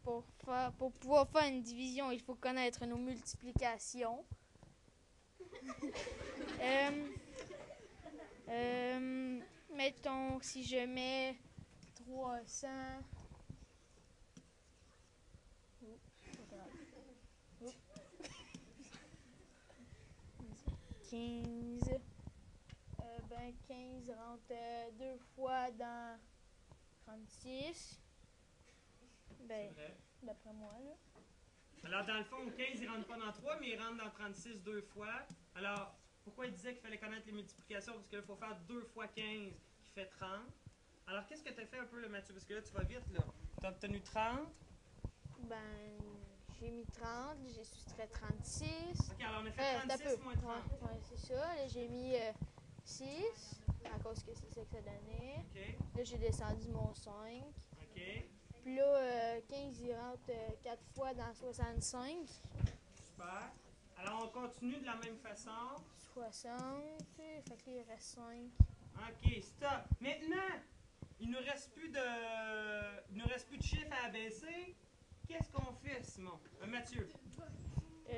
Pour pouvoir faire une division, il faut connaître nos multiplications. Mettons, si je mets 300... 15. 15 rentre deux fois dans 36. D'après moi, là. Alors, dans le fond, 15, il ne rentre pas dans 3, mais il rentre dans 36 deux fois. Alors, pourquoi il disait qu'il fallait connaître les multiplications? Parce que là, il faut faire 2 fois 15 qui fait 30. Alors, qu'est-ce que tu as fait un peu, là, Mathieu? Parce que là, tu vas vite, là. Tu as obtenu 30. J'ai mis 30, j'ai soustrait 36. OK, alors on a fait 36 moins 30. Ouais, c'est ça. Là, j'ai mis 6, à cause que c'est ça que ça donnait. OK. Là, j'ai descendu mon 5. OK. Puis là, 15, il rentre 4 fois dans 65. Super. Alors, on continue de la même façon. 60, fait qu'il reste 5. OK, stop. Maintenant, il ne nous reste plus de chiffres à abaisser. Qu'est-ce qu'on fait, Simon? Mathieu? Je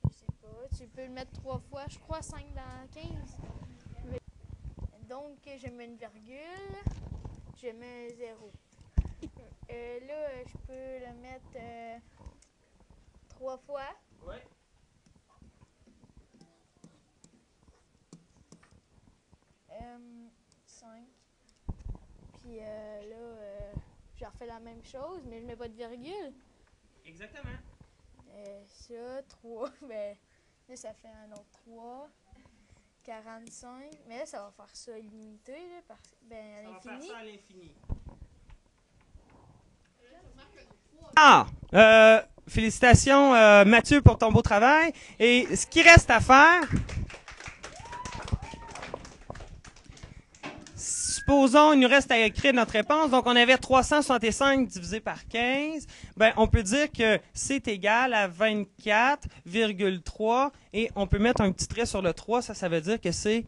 sais pas. Tu peux le mettre 3 fois, je crois, 5 dans 15. Donc, je mets une virgule, je mets 0. Là, je peux le mettre 3 fois. Oui. 5. Puis là, je refais la même chose, mais je mets pas de virgule. Exactement. Ça, 3, là, ça fait un autre 3. 45. Mais là, ça va faire ça illimité, là, à l'infini. Ça va faire ça à l'infini. Félicitations, Mathieu, pour ton beau travail. Et ce qui reste à faire... Supposons, il nous reste à écrire notre réponse. Donc, on avait 365 divisé par 15. On peut dire que c'est égal à 24,3. Et on peut mettre un petit trait sur le 3. Ça veut dire que c'est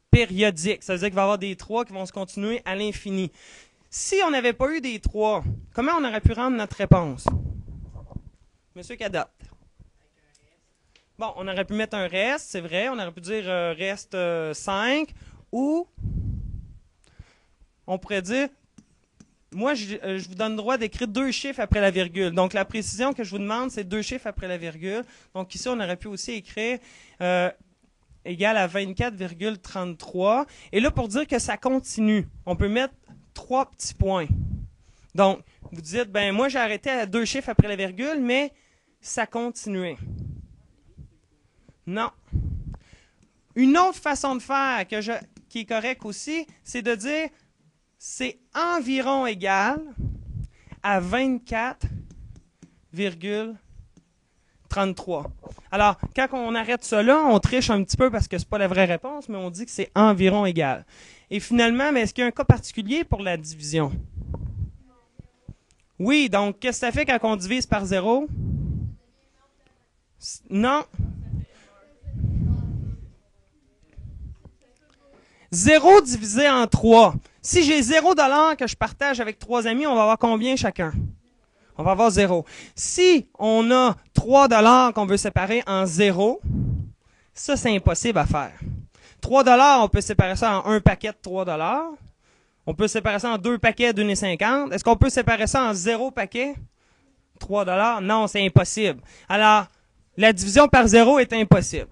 périodique. Ça veut dire qu'il va y avoir des 3 qui vont se continuer à l'infini. Si on n'avait pas eu des 3, comment on aurait pu rendre notre réponse? Monsieur Cadotte. Bon, on aurait pu mettre un reste, c'est vrai. On aurait pu dire reste 5. Ou on pourrait dire, moi, je vous donne le droit d'écrire 2 chiffres après la virgule. Donc, la précision que je vous demande, c'est 2 chiffres après la virgule. Donc, ici, on aurait pu aussi écrire égal à 24,33. Et là, pour dire que ça continue, on peut mettre 3 petits points. Donc, vous dites, moi, j'ai arrêté à 2 chiffres après la virgule, mais ça continuait. Non. Une autre façon de faire qui est correcte aussi, c'est de dire c'est environ égal à 24,33. Alors, quand on arrête cela, on triche un petit peu parce que ce n'est pas la vraie réponse, mais on dit que c'est environ égal. Et finalement, est-ce qu'il y a un cas particulier pour la division? Oui, donc qu'est-ce que ça fait quand on divise par 0? Non. 0 divisé en 3. Si j'ai 0 $ que je partage avec 3 amis, on va avoir combien chacun? On va avoir 0. Si on a 3 $ qu'on veut séparer en 0, ça, c'est impossible à faire. 3 $, on peut séparer ça en un paquet de 3 $. On peut séparer ça en 2 paquets de 1,50 $. Est-ce qu'on peut séparer ça en 0 paquet? 3 $? Non, c'est impossible. Alors, la division par 0 est impossible.